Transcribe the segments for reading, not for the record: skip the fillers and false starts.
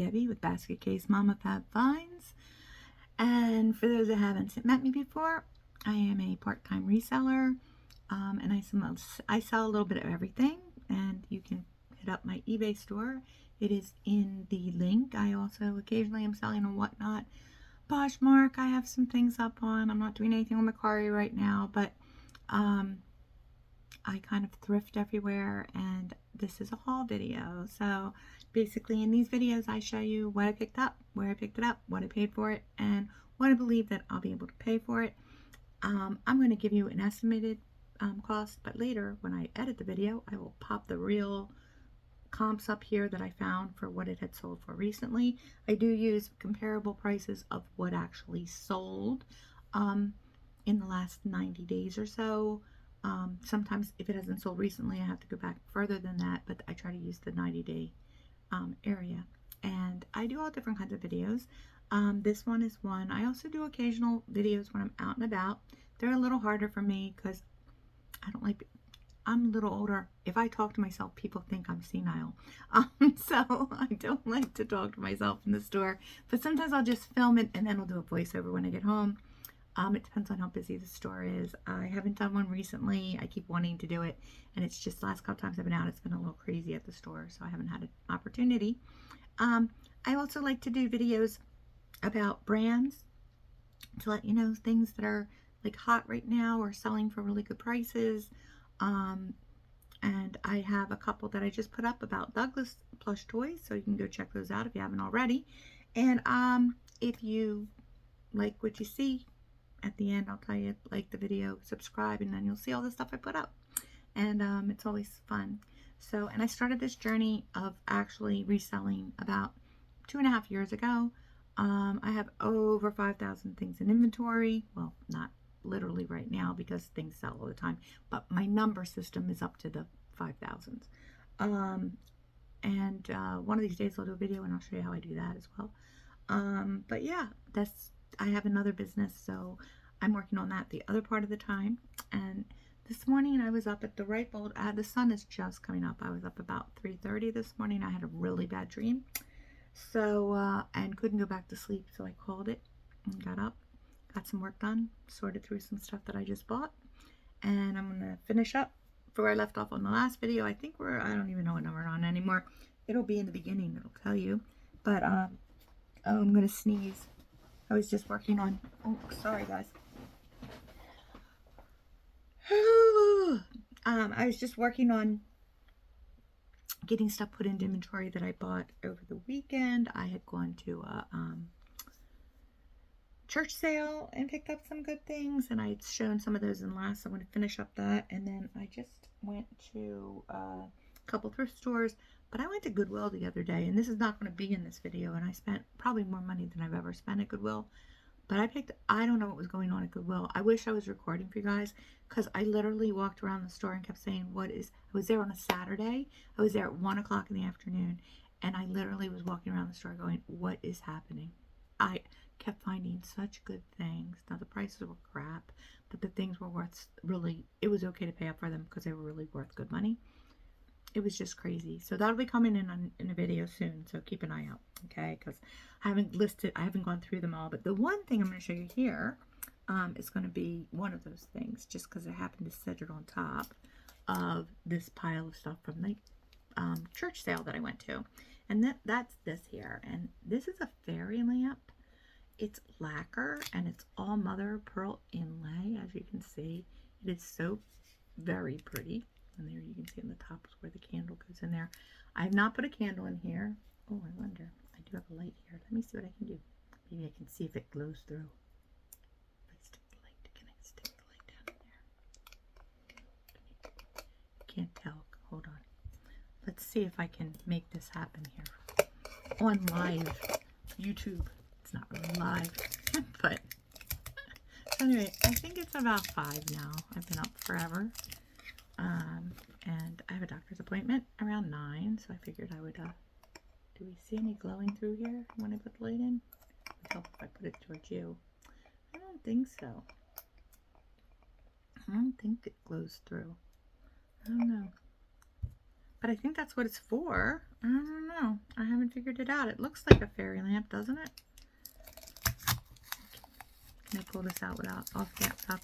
Debbie with Basket Case Mama Fab Finds. And for those that haven't met me before, I am a part-time reseller, and I sell a little bit of everything. And you can hit up my eBay store. It is in the link. I also occasionally am selling on Whatnot. Poshmark, I have some things up on. I'm not doing anything on Mercari right now, but I kind of thrift everywhere, and this is a haul video. So basically in these videos I show you what I picked up, where I picked it up, what I paid for it, and what I believe that I'll be able to pay for it. I'm going to give you an estimated cost, but later when I edit the video I will pop the real comps up here that I found for what it had sold for recently. I do use comparable prices of what actually sold in the last 90 days or so. Sometimes if it hasn't sold recently I have to go back further than that, but I try to use the 90-day area. And I do all different kinds of videos. This one is one. I also do occasional videos when I'm out and about. They're a little harder for me because I'm a little older. If I talk to myself, people think I'm senile. So I don't like to talk to myself in the store. But sometimes I'll just film it and then I'll do a voiceover when I get home. It depends on how busy the store is. I haven't done one recently. I keep wanting to do it. And it's just last couple times I've been out, it's been a little crazy at the store. So I haven't had an opportunity. I also like to do videos about brands to let you know things that are like hot right now or selling for really good prices. And I have a couple that I just put up about Douglas plush toys, so you can go check those out if you haven't already. And if you like what you see at the end, I'll tell you, like the video, subscribe, and then you'll see all the stuff I put up. And it's always fun. So, and I started this journey of actually reselling about 2.5 years ago. I have over 5,000 things in inventory. Well, not literally right now because things sell all the time, but my number system is up to the 5,000s. And one of these days I'll do a video and I'll show you how I do that as well. But yeah, I have another business, so I'm working on that the other part of the time. And this morning I was up at the right bolt. The sun is just coming up. I was up about 3:30 this morning. I had a really bad dream, so and couldn't go back to sleep, so I called it and got up, got some work done, sorted through some stuff that I just bought, and I'm gonna finish up where I left off on the last video. I think I don't even know what number we're on anymore. It'll be in the beginning, it'll tell you. But I'm gonna sneeze. I was just working on, oh sorry guys. I was just working on getting stuff put into inventory that I bought over the weekend. I had gone to a church sale and picked up some good things, and I'd shown some of those in last. I'm going to finish up that, and then I just went to a couple thrift stores, but I went to Goodwill the other day, and this is not going to be in this video, and I spent probably more money than I've ever spent at Goodwill. But I don't know what was going on at Goodwill. I wish I was recording for you guys, because I literally walked around the store and kept saying, I was there on a Saturday. I was there at 1 o'clock in the afternoon, and I literally was walking around the store going, what is happening? I kept finding such good things. Now the prices were crap, but the things were worth it was okay to pay up for them because they were really worth good money. It was just crazy. So that'll be coming in a video soon, so keep an eye out, okay? Because I haven't gone through them all, but the one thing I'm going to show you here is going to be one of those things, just because I happened to set it on top of this pile of stuff from the church sale that I went to. And that's this here, and this is a fairy lamp. It's lacquer, and it's all mother of pearl inlay, as you can see. It is so very pretty. And there you can see on the top is where the candle goes in there. I have not put a candle in here. Oh, I wonder. I do have a light here. Let me see what I can do. Maybe I can see if it glows through. If I stick the light, can I stick the light down there? Can't tell. Hold on. Let's see if I can make this happen here on live YouTube. It's not really live, but anyway, I think it's about 5 now. I've been up forever. And I have a doctor's appointment around 9, so I figured I would, do we see any glowing through here when I put the light in? It would help if I put it towards you. I don't think so. I don't think it glows through. I don't know. But I think that's what it's for. I don't know. I haven't figured it out. It looks like a fairy lamp, doesn't it? Can I pull this out without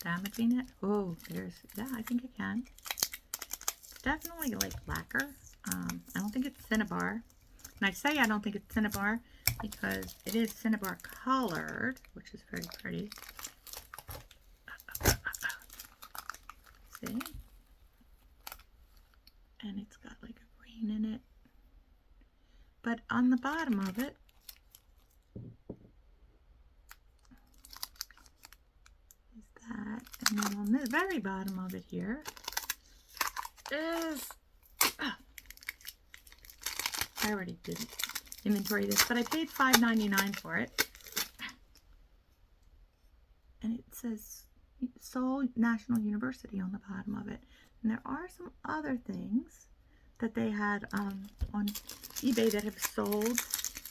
damaging it? Oh, yeah, I think I can. It's definitely like lacquer. I don't think it's Cinnabar. And I say I don't think it's Cinnabar because it is Cinnabar colored, which is very pretty. See? And it's got like a green in it. But on the bottom of it, is that. And then on the very bottom of it here is, I already did inventory this, but I paid $5.99 for it. And it says Seoul National University on the bottom of it. And there are some other things that they had on eBay that have sold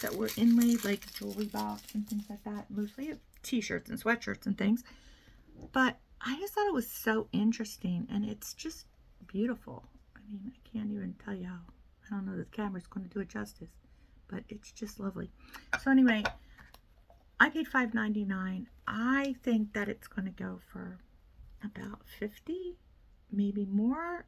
that were inlaid, like a jewelry box and things like that. Mostly t-shirts and sweatshirts and things. But I just thought it was so interesting, and it's just beautiful. I mean, I can't even tell you how. I don't know that the camera's going to do it justice, but it's just lovely. So anyway, I paid $5.99. I think that it's going to go for about $50, maybe more.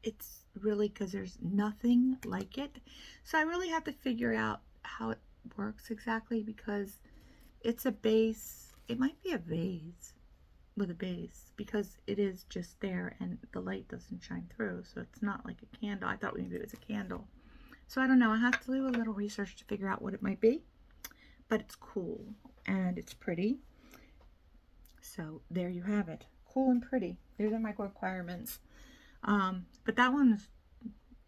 It's really because there's nothing like it. So I really have to figure out how it works exactly, because it's a base. It might be a vase with a base because it is just there and the light doesn't shine through. So it's not like a candle. I thought maybe it was a candle. So I don't know. I have to do a little research to figure out what it might be. But it's cool and it's pretty. So there you have it. Cool and pretty. These are my requirements. But that one is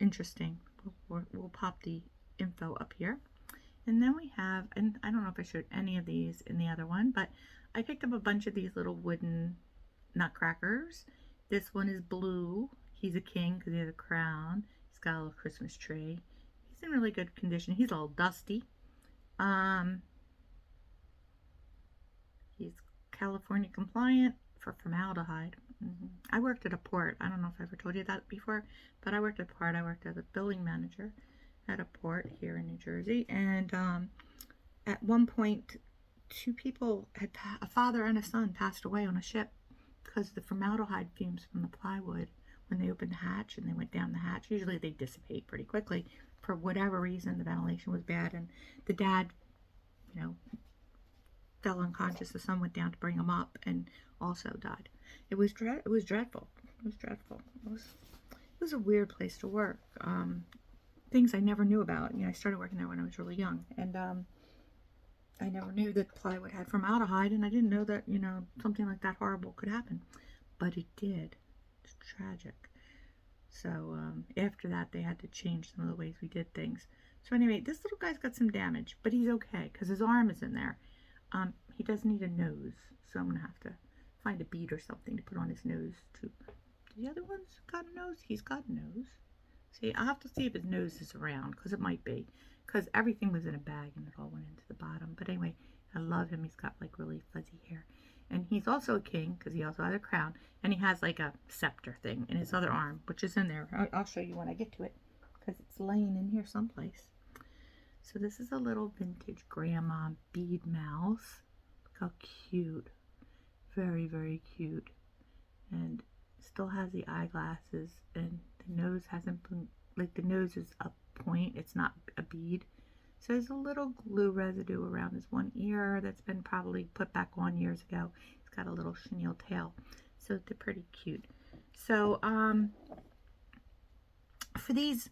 interesting. We'll pop the info up here. And then we have, and I don't know if I showed any of these in the other one, but I picked up a bunch of these little wooden nutcrackers. This one is blue. He's a king because he has a crown. He's got a little Christmas tree. He's in really good condition. He's a little dusty. He's California compliant for formaldehyde. I worked at a port. I don't know if I ever told you that before, but I worked at a port. I worked as a building manager at a port here in New Jersey. And at one point, two people had, a father and a son, passed away on a ship because the formaldehyde fumes from the plywood, when they opened the hatch and they went down the hatch, usually they dissipate pretty quickly. For whatever reason, the ventilation was bad, and the dad, you know, fell unconscious. The son went down to bring him up and also died. It was dreadful. It was dreadful. It was a weird place to work. Things I never knew about. You know, I started working there when I was really young, and I never knew that plywood had formaldehyde, and I didn't know that, you know, something like that horrible could happen, but it did. It's tragic. So after that, they had to change some of the ways we did things. So anyway, this little guy's got some damage, but he's okay because his arm is in there. He does need a nose, so I'm gonna have to find a bead or something to put on his nose too. The other one's got a nose. He's got a nose. See, I'll have to see if his nose is around, because it might be, because everything was in a bag and it all went into the bottom. But anyway, I love him. He's got like really fuzzy hair, and he's also a king because he also has a crown, and he has like a scepter thing in his other arm, which is in there. I'll show you when I get to it, because it's laying in here someplace. So this is a little vintage grandma bead mouse. Look how cute. Very, very cute. And still has the eyeglasses, and the nose hasn't been, like, the nose is a point. It's not a bead. So there's a little glue residue around his one ear that's been probably put back on years ago. He's got a little chenille tail. So they're pretty cute. So for these,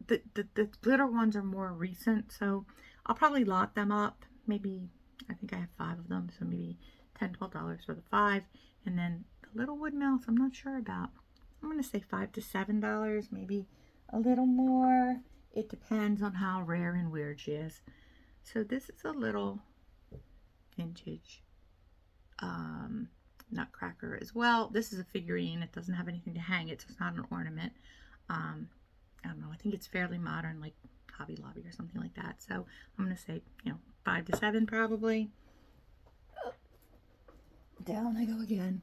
the glitter ones are more recent, so I'll probably lot them up. Maybe, I think I have 5 of them, so maybe $10, $12 for the 5. And then the little wood mouse, I'm not sure about. I'm going to say $5 to $7, maybe a little more. It depends on how rare and weird she is. So this is a little vintage nutcracker as well. This is a figurine. It doesn't have anything to hang it, so it's not an ornament. I don't know. I think it's fairly modern, like Hobby Lobby or something like that. So I'm going to say, you know, 5 to 7 probably. Down I go again.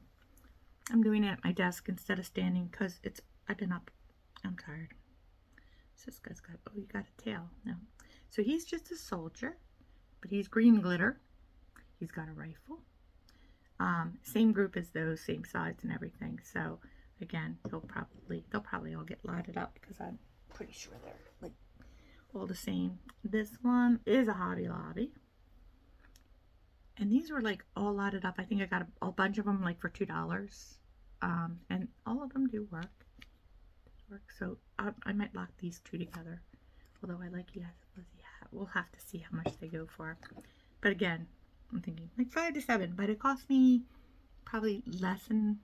I'm doing it at my desk instead of standing because I've been up. I'm tired. This guy's got, oh, you got a tail. No. So he's just a soldier, but he's green glitter. He's got a rifle. Same group as those, same size and everything. So again, they'll probably all get lotted up because I'm pretty sure they're like all the same. This one is a Hobby Lobby. And these were like all lotted up. I think I got a bunch of them like for $2. And all of them do work. So I might lock these two together. Although I like you guys a fuzzy hat. We'll have to see how much they go for. But again, I'm thinking like 5 to 7. But it cost me probably less than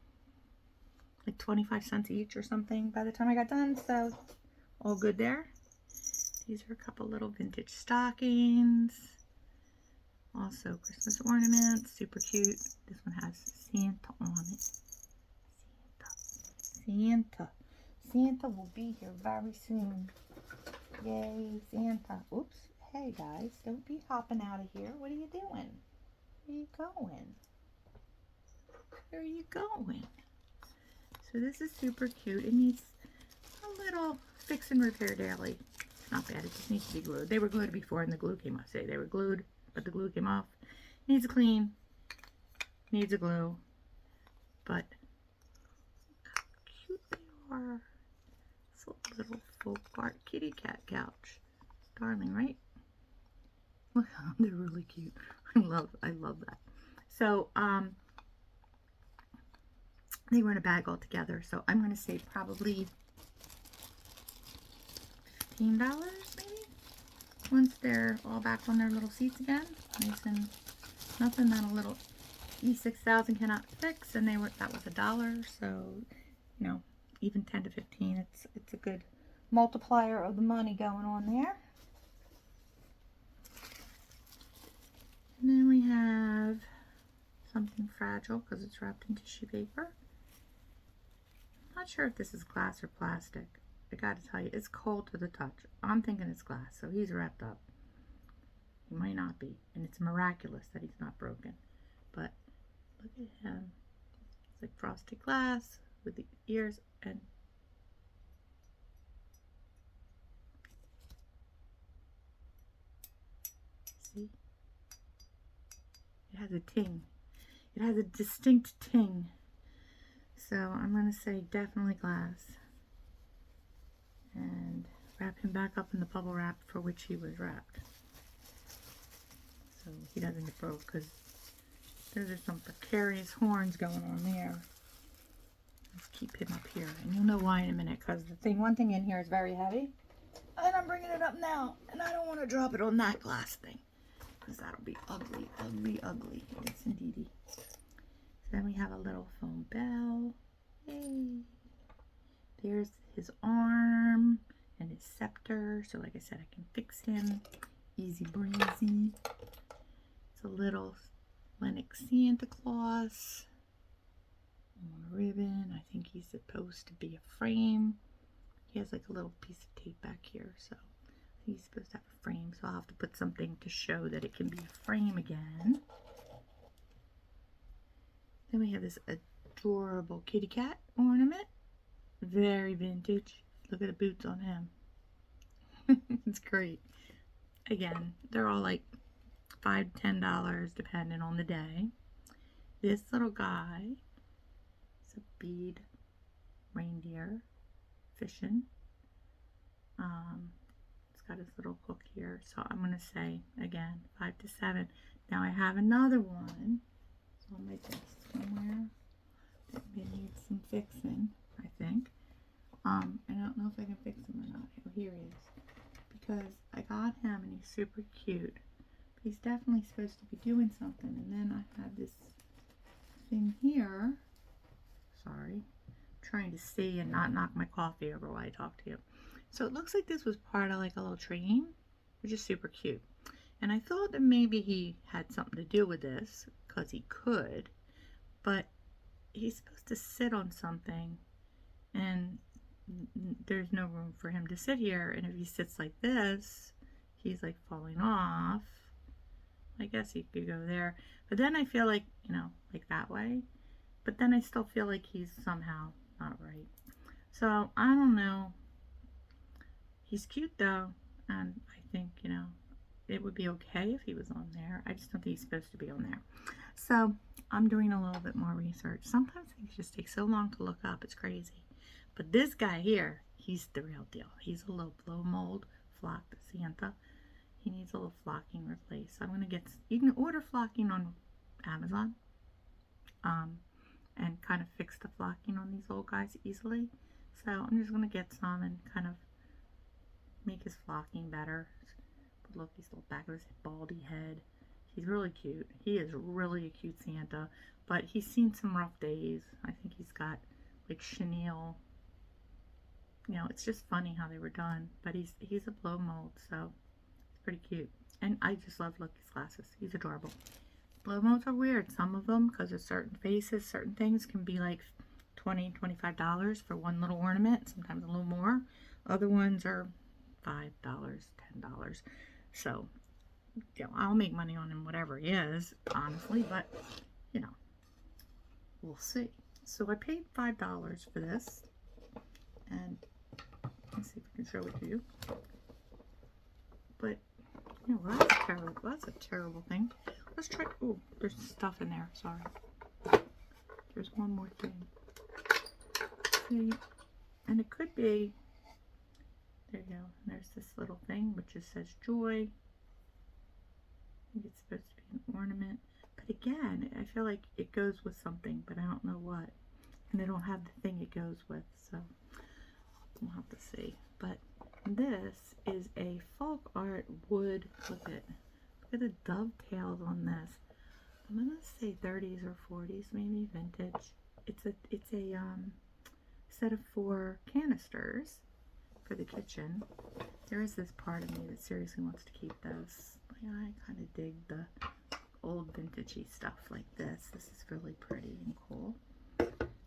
like 25 cents each or something by the time I got done. So all good there. These are a couple little vintage stockings. Also Christmas ornaments. Super cute. This one has Santa on it. Santa. Santa will be here very soon. Yay, Santa. Oops. Hey, guys. Don't be hopping out of here. What are you doing? Where are you going? Where are you going? So this is super cute. It needs a little fix and repair daily. It's not bad. It just needs to be glued. They were glued before and the glue came off. Say they were glued, but the glue came off. Needs a clean. Needs a glue. But look how cute they are. Little folk art kitty cat couch. Darling, right? Look, they're really cute. I love that. So, they were in a bag all together. So I'm going to say probably $15 maybe. Once they're all back on their little seats again. Nice and nothing that a little E6000 cannot fix. And that was $1. So, you know, even 10 to 15, it's a good multiplier of the money going on there. And then we have something fragile because it's wrapped in tissue paper. I'm not sure if this is glass or plastic. I gotta tell you, it's cold to the touch. I'm thinking it's glass, so he's wrapped up. He might not be, and it's miraculous that he's not broken. But look at him. It's like frosted glass with the ears and see, it has a ting. It has a distinct ting. So I'm going to say definitely glass. And wrap him back up in the bubble wrap for which he was wrapped. So he doesn't get broke because there's some precarious horns going on there. Let's keep him up here. And you'll know why in a minute because one thing in here is very heavy. And I'm bringing it up now. And I don't want to drop it on that glass thing. Because that'll be ugly, ugly, ugly. Yes, indeedy. So then we have a little foam bell. Yay. There's his arm and his scepter. So like I said, I can fix him. Easy breezy. It's a little Lennox Santa Claus. On a ribbon. I think he's supposed to be a frame. He has like a little piece of tape back here. So he's supposed to have a frame. So I'll have to put something to show that it can be a frame again. Then we have this adorable kitty cat ornament. Very vintage. Look at the boots on him. It's great. Again, they're all like $5 to $10 depending on the day. This little guy is a bead reindeer fishing. It's got his little hook here. So I'm going to say, again, 5 to 7. Now I have another one. It's on my desk somewhere. That may need some fixing, I think. I don't know if I can fix him or not. Oh, here he is. Because I got him and he's super cute. But he's definitely supposed to be doing something. And then I have this thing here. Sorry. I'm trying to see and not knock my coffee over while I talk to you. So it looks like this was part of like a little train, which is super cute. And I thought that maybe he had something to do with this because he could. But he's supposed to sit on something and there's no room for him to sit here, and if he sits like this, he's like falling off. I guess he could go there, but then I feel like, you know, like that way, but then I still feel like he's somehow not right. So I don't know. He's cute though, and I think, you know, it would be okay if he was on there. I just don't think he's supposed to be on there. So I'm doing a little bit more research. Sometimes things just take so long to look up. It's crazy. But this guy here, he's the real deal. He's a little blow mold flocked Santa. He needs a little flocking replaced. So I'm going to get, you can order flocking on Amazon and kind of fix the flocking on these old guys easily. So I'm just going to get some and kind of make his flocking better. But look, he's little back of his baldy head. He's really cute. He is really a cute Santa, but he's seen some rough days. I think he's got like chenille. You know, it's just funny how they were done, but he's a blow mold, so it's pretty cute. And I just love Lucky's glasses. He's adorable. Blow molds are weird. Some of them, because of certain faces, certain things, can be like $20, $25 for one little ornament, sometimes a little more. Other ones are $5, $10. So, you know, I'll make money on him, whatever he is, honestly, but, you know, we'll see. So I paid $5 for this, and let's see if I can show it to you. But, you know, that's terrible. That's a terrible thing. Let's try, oh, there's stuff in there, sorry. There's one more thing. See, and it could be, there you go, there's this little thing which just says joy. I think it's supposed to be an ornament, but again, I feel like it goes with something, but I don't know what, and they don't have the thing it goes with, so we'll have to see. But this is a folk art wood. Look at the dovetails on this. I'm gonna say 30s or 40s, maybe vintage. It's a set of 4 canisters for the kitchen. There is this part of me that seriously wants to keep this. I kind of dig the old vintagey stuff like this. This is really pretty and cool.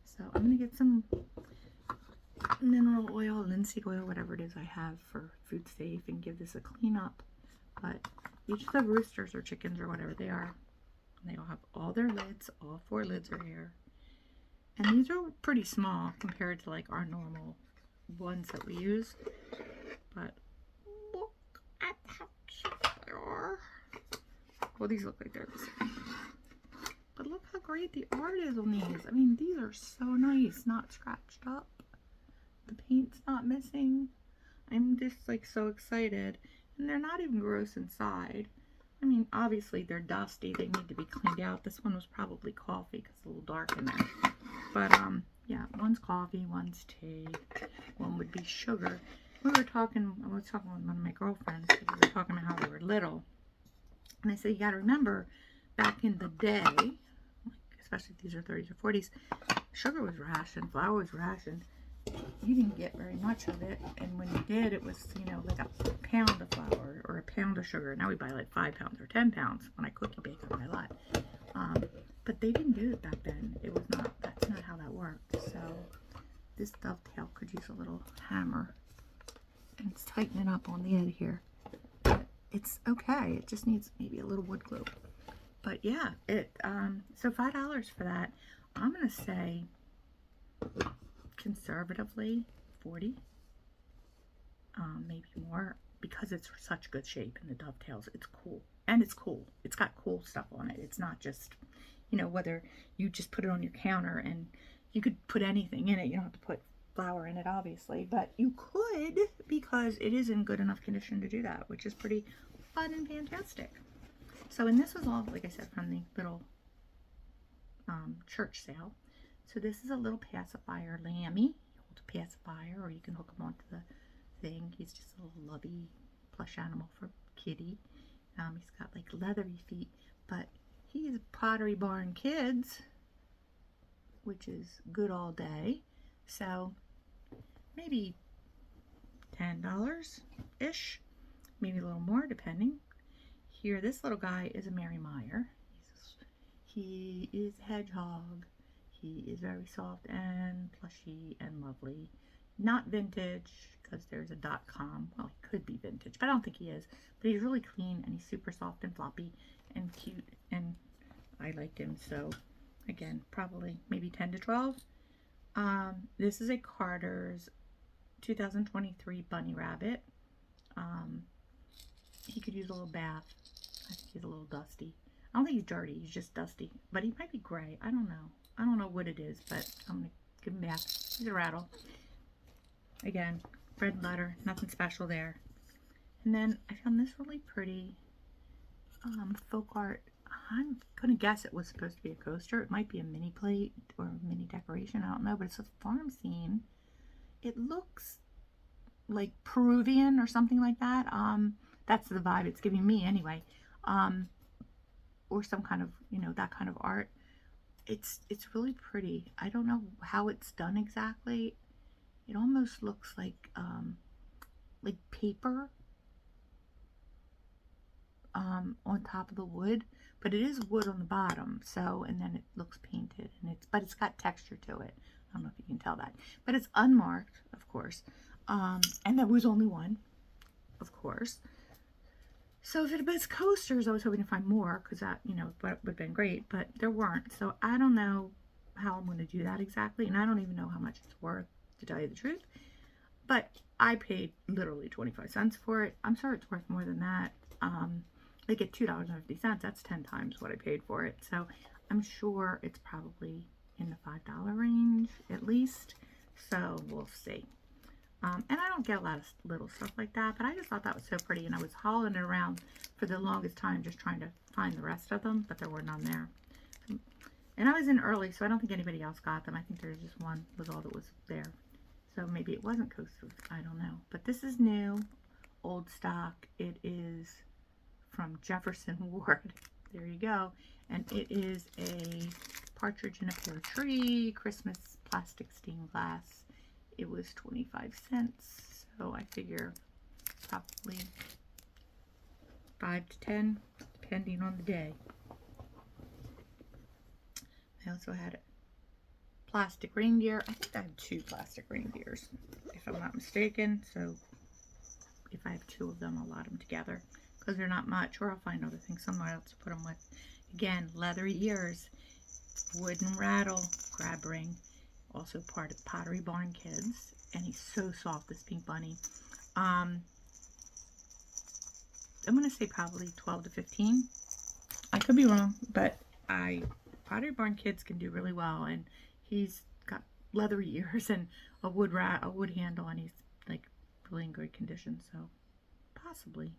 So I'm gonna get some mineral oil, linseed oil, whatever it is I have for Food Safe, and give this a clean up. But each of the roosters or chickens or whatever they are, they all have all their lids. All 4 lids are here, and these are pretty small compared to like our normal ones that we use. But look at how cute they are. Well, these look like they're the same, but look how great the art is on these. I mean, these are so nice, not scratched up. The paint's not missing. I'm just like so excited, and they're not even gross inside. I mean, obviously they're dusty. They need to be cleaned out. This one was probably coffee because it's a little dark in there. But yeah, one's coffee, one's tea, one would be sugar. I was talking with one of my girlfriends because we were talking about how they were little. And I said, you got to remember, back in the day, especially if these are 30s or 40s, sugar was rationed, flour was rationed. You didn't get very much of it, and when you did, it was, you know, like a pound of flour or a pound of sugar. Now we buy like 5 pounds or 10 pounds when I cookie bake on my lot. But they didn't do it back then. It was not, that's not how that worked. So this dovetail could use a little hammer and tighten it up on the end here. It's okay. It just needs maybe a little wood glue. But yeah, so $5 for that. I'm gonna say conservatively 40, maybe more, because it's such good shape in the dovetails. It's cool, and it's cool. It's got cool stuff on it. It's not just, you know, whether you just put it on your counter, and you could put anything in it. You don't have to put flour in it, obviously, but you could, because it is in good enough condition to do that, which is pretty fun and fantastic. So, and this was all, like I said, from the little church sale. So this is a little pacifier lammy. You hold a pacifier, or you can hook him onto the thing. He's just a little lovey plush animal for kitty. He's got like leathery feet, but he is Pottery Barn Kids, which is good all day. So maybe $10-ish, maybe a little more depending. Here, this little guy is a Mary Meyer. He is hedgehog. He is very soft and plushy and lovely. Not vintage, because there's a .com. Well, he could be vintage, but I don't think he is. But he's really clean, and he's super soft and floppy and cute, and I liked him. So, again, probably maybe 10 to 12. This is a Carter's 2023 Bunny Rabbit. He could use a little bath. I think he's a little dusty. I don't think he's dirty. He's just dusty. But he might be gray. I don't know. I don't know what it is, but I'm going to give him back. He's a rattle. Again, red letter. Nothing special there. And then I found this really pretty folk art. I'm going to guess it was supposed to be a coaster. It might be a mini plate or a mini decoration. I don't know. But it's a farm scene. It looks like Peruvian or something like that. That's the vibe it's giving me anyway. Or some kind of, you know, that kind of art. It's really pretty. I don't know how it's done exactly. It almost looks like paper on top of the wood, but it is wood on the bottom. So, and then it looks painted, and but it's got texture to it. I don't know if you can tell that, but it's unmarked, of course. And there was only one, of course. So if it was coasters, I was hoping to find more, because that, you know, would have been great, but there weren't. So I don't know how I'm going to do that exactly, and I don't even know how much it's worth, to tell you the truth. But I paid literally 25 cents for it. I'm sure it's worth more than that. They get $2.50. That's 10 times what I paid for it. So I'm sure it's probably in the $5 range at least. So we'll see. And I don't get a lot of little stuff like that, but I just thought that was so pretty, and I was hauling it around for the longest time just trying to find the rest of them, but there were none there. And I was in early, so I don't think anybody else got them. I think there's just one was all that was there. So maybe it wasn't coasters. I don't know. But this is new, old stock. It is from Jefferson Ward. There you go. And it is a partridge in a pear tree, Christmas plastic stained glass. It was 25 cents. So I figure probably 5 to 10, depending on the day. I also had a plastic reindeer. I think I have 2 plastic reindeers, if I'm not mistaken. So if I have 2 of them, I'll lot them together, because they're not much, or I'll find other things somewhere else to put them with. Again, leather ears, wooden rattle, grab ring. Also part of Pottery Barn Kids, and he's so soft, this pink bunny. I'm gonna say probably 12 to 15. I could be wrong, but Pottery Barn Kids can do really well, and he's got leather ears and a wood handle, and he's like really in good condition, so possibly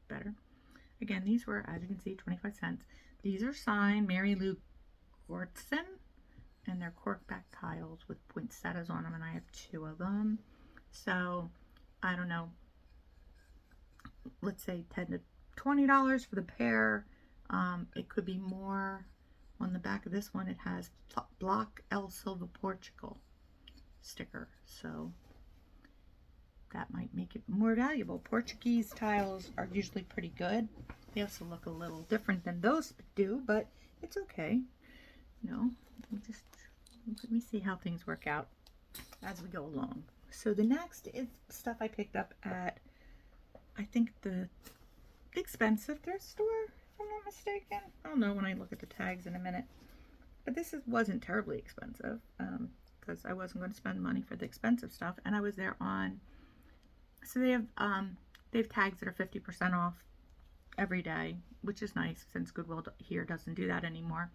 better. Again, these were, as you can see, 25 cents. These are signed Mary Lou Gortson, and they're corkback tiles with poinsettias on them, and I have 2 of them. So I don't know, let's say $10 to $20 for the pair. It could be more. On the back of this one, it has Block El Silva Portugal sticker, so that might make it more valuable. Portuguese tiles are usually pretty good. They also look a little different than those do, but it's okay. You know, let me see how things work out as we go along. So the next is stuff I picked up at, I think, the expensive thrift store, if I'm not mistaken. I'll know when I look at the tags in a minute. But this wasn't terribly expensive, because I wasn't going to spend money for the expensive stuff. And I was there on, so they have tags that are 50% off every day, which is nice, since Goodwill here doesn't do that anymore.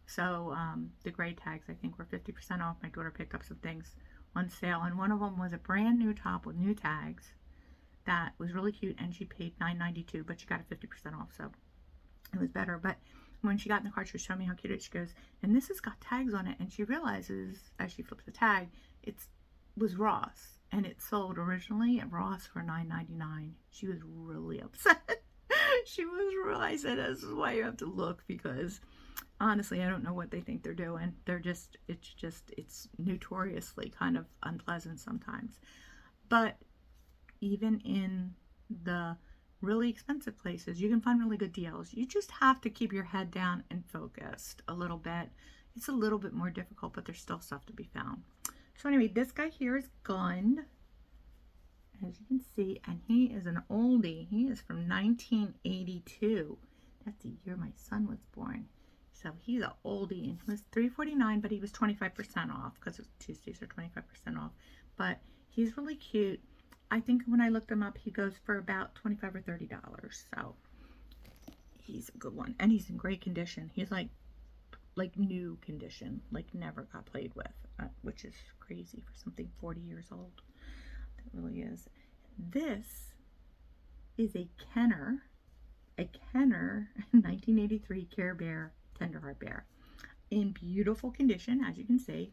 So the gray tags, I think, were 50% off. My daughter picked up some things on sale, and one of them was a brand new top with new tags that was really cute, and she paid $9.92, but she got it 50% off, so it was better. But when she got in the car, she was showing me how cute it is. She goes, and this has got tags on it, and she realizes, as she flips the tag, it was Ross, and it sold originally at Ross for $9.99. She was really upset. I said, this is why you have to look, because honestly, I don't know what they think they're doing. It's notoriously kind of unpleasant sometimes. But even in the really expensive places, you can find really good deals. You just have to keep your head down and focused a little bit. It's a little bit more difficult, but there's still stuff to be found. So anyway, this guy here is Gund, as you can see, and he is an oldie. He is from 1982. That's the year my son was born. So he's an oldie, and he was $3.49, but he was 25% off, because Tuesdays are 25% off. But he's really cute. I think when I looked him up, he goes for about $25 or $30. So he's a good one. And he's in great condition. He's like new condition, like never got played with, which is crazy for something 40 years old. That really is. This is a Kenner 1983 Care Bear Tenderheart Bear in beautiful condition, as you can see.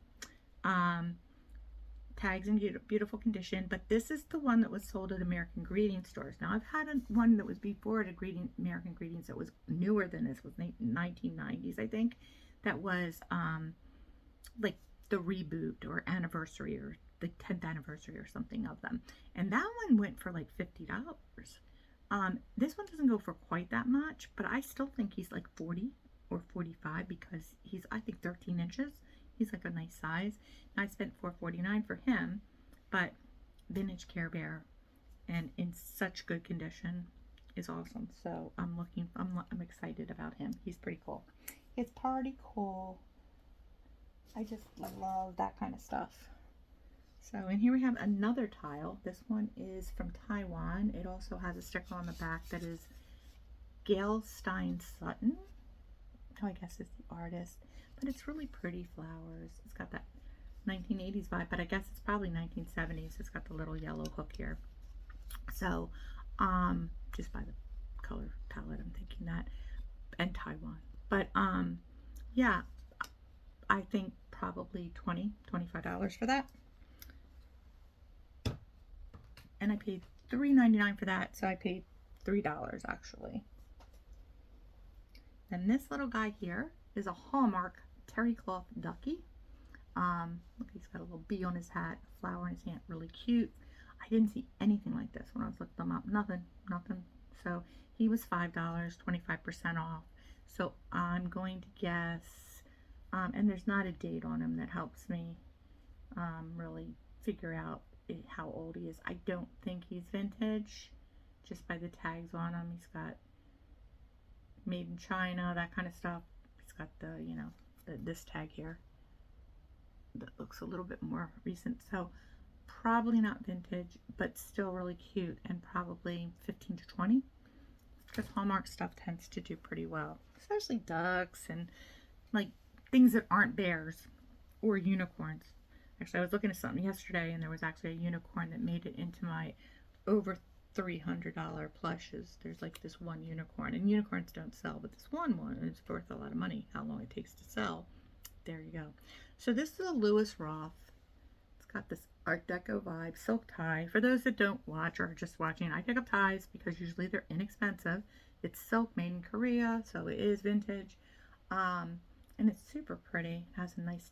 Tags in beautiful condition, but this is the one that was sold at American Greeting stores. Now I've had one that was before at American Greetings that was newer than this, was 1990s, I think. That was like the reboot or anniversary or the 10th anniversary or something of them, and that one went for like $50. This one doesn't go for quite that much, but I still think he's like 40 or 45 because he's, I think, 13 inches. He's like a nice size. And I spent $4.49 for him, but vintage Care Bear and in such good condition is awesome. So I'm excited about him. He's pretty cool. It's pretty cool. I just love that kind of stuff. So, and here we have another tile. This one is from Taiwan. It also has a sticker on the back that is Gail Stein Sutton, who I guess is the artist. But it's really pretty flowers. It's got that 1980s vibe, but I guess it's probably 1970s. It's got the little yellow hook here. So, just by the color palette, I'm thinking that. And Taiwan. But, yeah, I think probably $25 for that. And I paid $3.99 for that, so I paid $3 actually. And this little guy here is a Hallmark terry cloth ducky. Look, he's got a little bee on his hat, a flower in his hand, really cute. I didn't see anything like this when I was looking them up. Nothing. So he was $5, 25% off. So I'm going to guess, and there's not a date on him that helps me really figure out how old he is. I don't think he's vintage, just by the tags on him. He's got made in China, that kind of stuff. He's got the, you know, this tag here that looks a little bit more recent. So probably not vintage, but still really cute, and probably 15 to 20, because Hallmark stuff tends to do pretty well, especially ducks and like things that aren't bears or unicorns. Actually, I was looking at something yesterday, and there was actually a unicorn that made it into my over $300 plushes. There's like this one unicorn, and unicorns don't sell, but this one is worth a lot of money. How long it takes to sell. There you go. So this is a Lewis Roth. It's got this Art Deco vibe, silk tie. For those that don't watch or are just watching, I pick up ties because usually they're inexpensive. It's silk, made in Korea, so it is vintage, and it's super pretty. It has a nice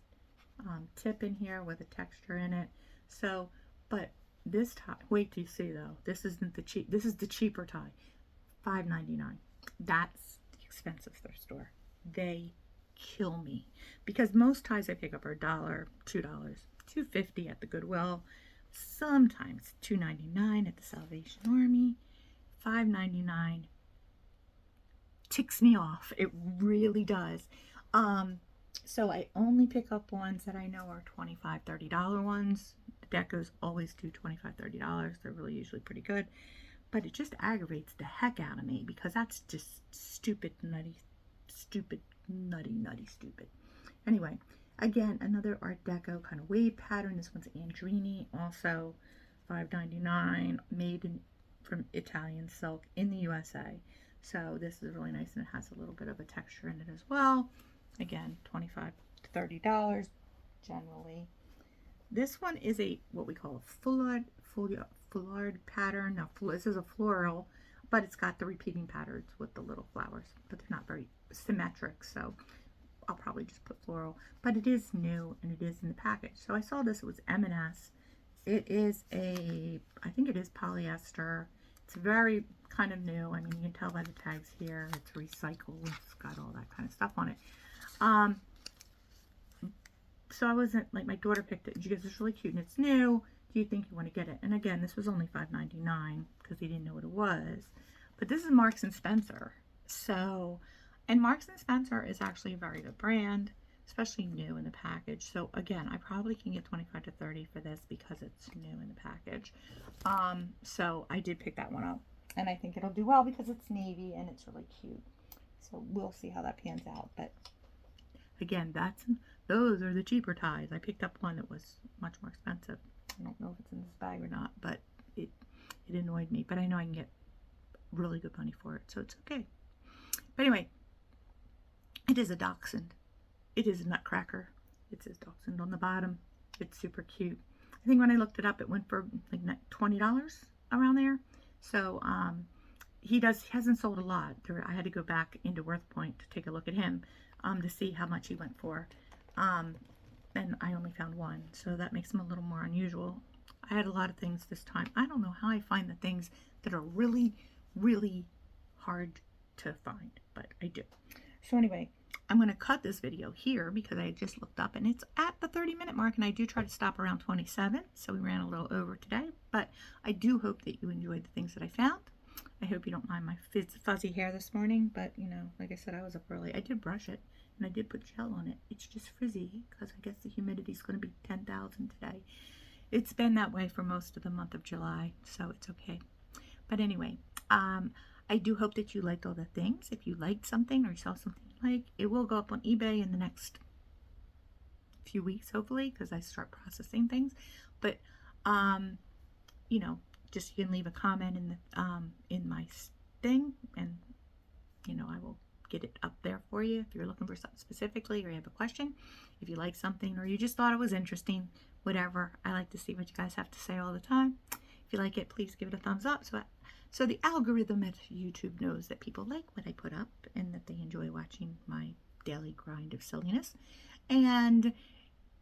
tip in here with a texture in it. So, but this tie, wait till you see though. This isn't the cheap. This is the cheaper tie, $5.99. That's the expensive thrift store. They kill me because most ties I pick up are $1, $2, $2.50 at the Goodwill. Sometimes $2.99 at the Salvation Army. $5.99 ticks me off. It really does. So I only pick up ones that I know are $25, $30 ones. The Decos always do $25, $30. They're really usually pretty good. But it just aggravates the heck out of me because that's just stupid. Anyway, again, another Art Deco kind of wave pattern. This one's Andrini, also $5.99, made from Italian silk in the USA. So this is really nice, and it has a little bit of a texture in it as well. Again, $25 to $30 generally. This one is what we call a foulard pattern. Now, this is a floral, but it's got the repeating patterns with the little flowers, but they're not very symmetric, so I'll probably just put floral. But it is new, and it is in the package. So I saw this. It was M&S. It is I think it is polyester. It's very kind of new. I mean, you can tell by the tags here. It's recycled. It's got all that kind of stuff on it. So I wasn't, like, my daughter picked it. She goes, it's really cute and it's new. Do you think you want to get it? And again, this was only $5.99 because he didn't know what it was. But this is Marks and Spencer. So, and Marks and Spencer is actually a very good brand. especially new in the package. So again, I probably can get 25 to 30 for this because it's new in the package. So I did pick that one up, and I think it'll do well because it's navy and it's really cute. So we'll see how that pans out. But again, those are the cheaper ties. I picked up one that was much more expensive. I don't know if it's in this bag or not, but it annoyed me. But I know I can get really good money for it, so it's okay. But anyway, it is a dachshund. It is a nutcracker. It says dachshund on the bottom. It's super cute. I think when I looked it up, it went for like $20 around there. So he hasn't sold a lot. I had to go back into Worth Point to take a look at him to see how much he went for. And I only found one, so that makes him a little more unusual. I had a lot of things this time. I don't know how I find the things that are really, really hard to find, but I do. So anyway, I'm going to cut this video here because I just looked up and it's at the 30-minute mark, and I do try to stop around 27, so we ran a little over today, but I do hope that you enjoyed the things that I found. I hope you don't mind my fuzzy hair this morning, but you know, like I said, I was up early. I did brush it and I did put gel on it. It's just frizzy because I guess the humidity is going to be 10,000 today. It's been that way for most of the month of July, so it's okay. But anyway, I do hope that you liked all the things. If you liked something or you saw something you like, it will go up on eBay in the next few weeks, hopefully, because I start processing things. But, you know, just you can leave a comment in my thing, and, you know, I will get it up there for you if you're looking for something specifically or you have a question. If you like something or you just thought it was interesting, whatever. I like to see what you guys have to say all the time. If you like it, please give it a thumbs up so the algorithm at YouTube knows that people like what I put up and that they enjoy watching my daily grind of silliness. And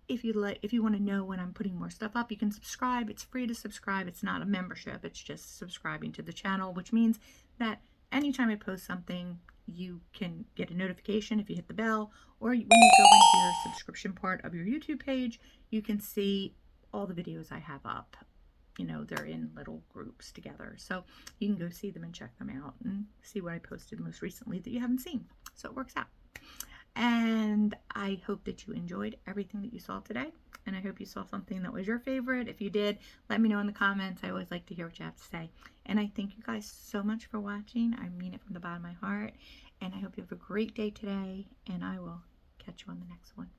if you want to know when I'm putting more stuff up, you can subscribe. It's free to subscribe. It's not a membership. It's just subscribing to the channel, which means that anytime I post something, you can get a notification if you hit the bell, or when you go into your subscription part of your YouTube page, you can see all the videos I have up. You know, they're in little groups together, so you can go see them and check them out and see what I posted most recently that you haven't seen. So it works out. And I hope that you enjoyed everything that you saw today, and I hope you saw something that was your favorite. If you did, let me know in the comments. I always like to hear what you have to say. And I thank you guys so much for watching. I mean it from the bottom of my heart, and I hope you have a great day today, and I will catch you on the next one.